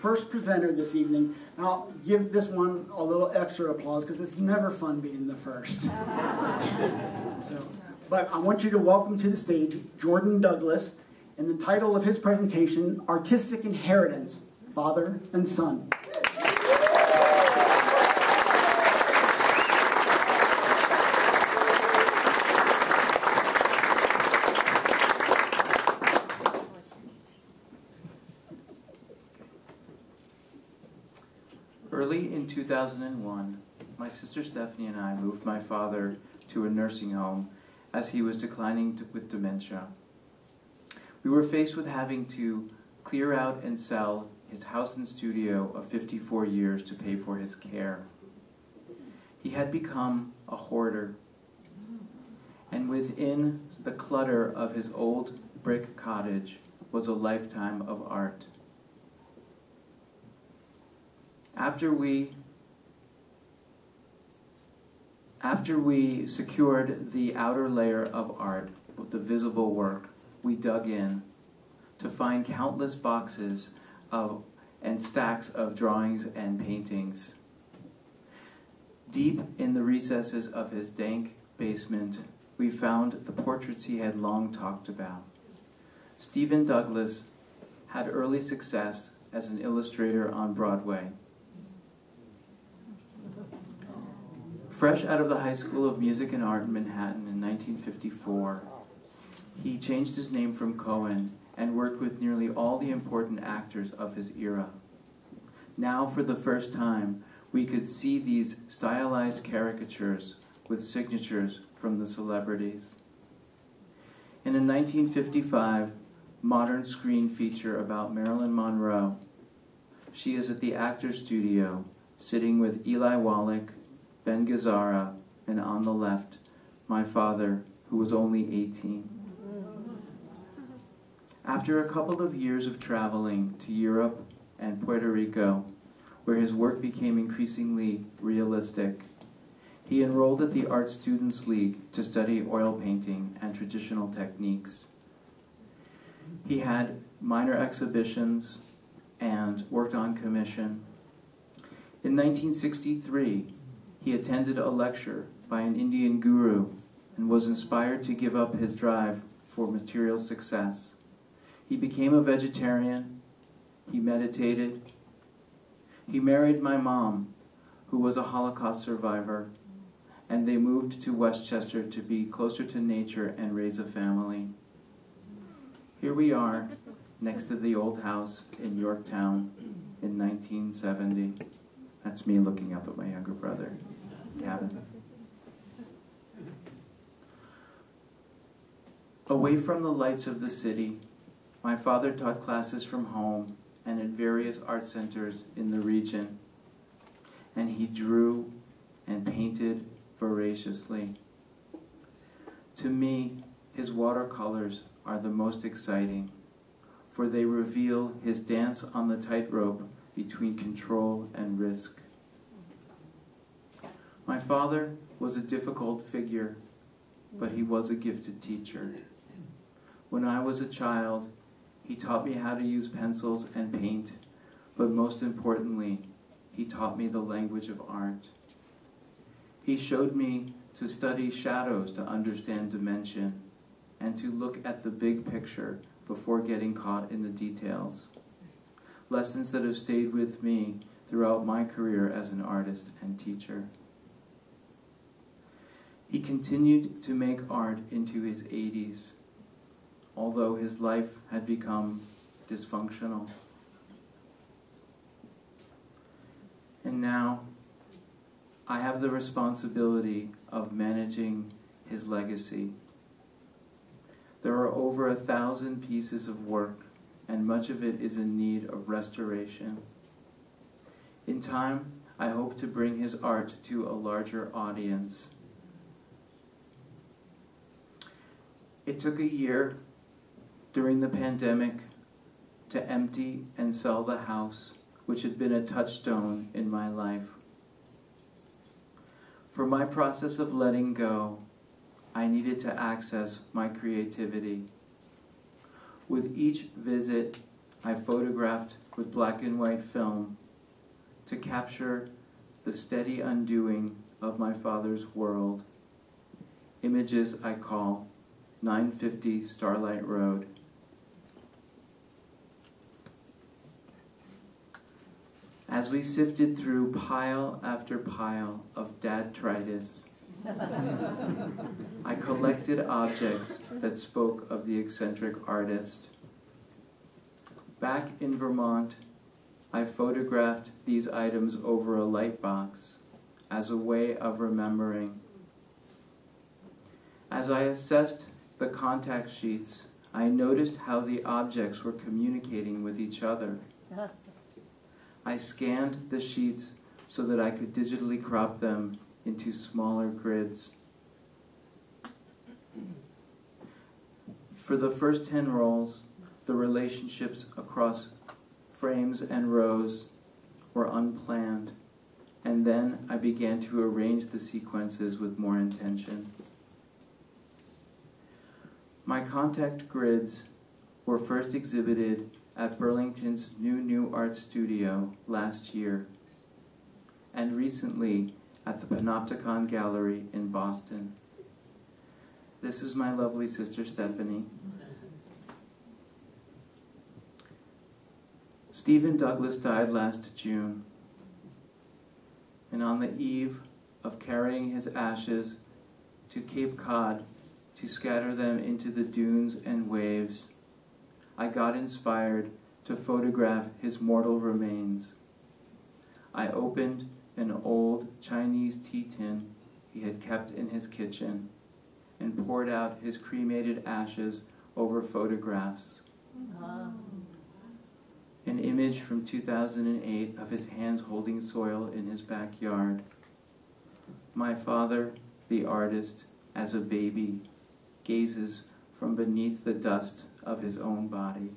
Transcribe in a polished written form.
first presenter this evening. And I'll give this one a little extra applause because it's never fun being the first. But I want you to welcome to the stage Jordan Douglas and the title of his presentation, Artistic Inheritance, Father and Son. Early in 2001, my sister Stephanie and I moved my father to a nursing home as he was declining with dementia. We were faced with having to clear out and sell his house and studio of 54 years to pay for his care. He had become a hoarder, and within the clutter of his old brick cottage was a lifetime of art. After we secured the outer layer of art, the visible work, we dug in to find countless boxes and stacks of drawings and paintings. Deep in the recesses of his dank basement, we found the portraits he had long talked about. Stephen Douglas had early success as an illustrator on Broadway. Fresh out of the High School of Music and Art in Manhattan in 1954, he changed his name from Cohen and worked with nearly all the important actors of his era. Now, for the first time, we could see these stylized caricatures with signatures from the celebrities. In a 1955 modern screen feature about Marilyn Monroe, she is at the Actors Studio, sitting with Eli Wallach, Ben Gazzara, and on the left, my father, who was only 18. After a couple of years of traveling to Europe and Puerto Rico, where his work became increasingly realistic, he enrolled at the Art Students League to study oil painting and traditional techniques. He had minor exhibitions and worked on commission. In 1963, he attended a lecture by an Indian guru and was inspired to give up his drive for material success. He became a vegetarian, he meditated, he married my mom, who was a Holocaust survivor, and they moved to Westchester to be closer to nature and raise a family. Here we are, next to the old house in Yorktown in 1970. That's me looking up at my younger brother, Gavin. Away from the lights of the city, my father taught classes from home and at various art centers in the region, and he drew and painted voraciously. To me, his watercolors are the most exciting, for they reveal his dance on the tightrope between control and risk. My father was a difficult figure, but he was a gifted teacher. When I was a child, he taught me how to use pencils and paint, but most importantly, he taught me the language of art. He showed me to study shadows to understand dimension, and to look at the big picture before getting caught in the details. Lessons that have stayed with me throughout my career as an artist and teacher. He continued to make art into his 80s, although his life had become dysfunctional. And now, I have the responsibility of managing his legacy. There are over 1,000 pieces of work, and much of it is in need of restoration. In time, I hope to bring his art to a larger audience. It took a year during the pandemic to empty and sell the house, which had been a touchstone in my life. For my process of letting go, I needed to access my creativity. With each visit, I photographed with black and white film to capture the steady undoing of my father's world. Images I call 950 Starlight Road. As we sifted through pile after pile of dad-tritis, I collected objects that spoke of the eccentric artist. Back in Vermont, I photographed these items over a light box as a way of remembering. As I assessed the contact sheets, I noticed how the objects were communicating with each other. I scanned the sheets so that I could digitally crop them into smaller grids. For the first 10 rolls, the relationships across frames and rows were unplanned, and then I began to arrange the sequences with more intention. My contact grids were first exhibited at Burlington's new art studio last year, and recently at the Panopticon Gallery in Boston. This is my lovely sister Stephanie. Stephen Douglas died last June, and on the eve of carrying his ashes to Cape Cod to scatter them into the dunes and waves, I got inspired to photograph his mortal remains. I opened an old Chinese tea tin he had kept in his kitchen and poured out his cremated ashes over photographs. An image from 2008 of his hands holding soil in his backyard. My father, the artist, as a baby, gazes from beneath the dust of his own body.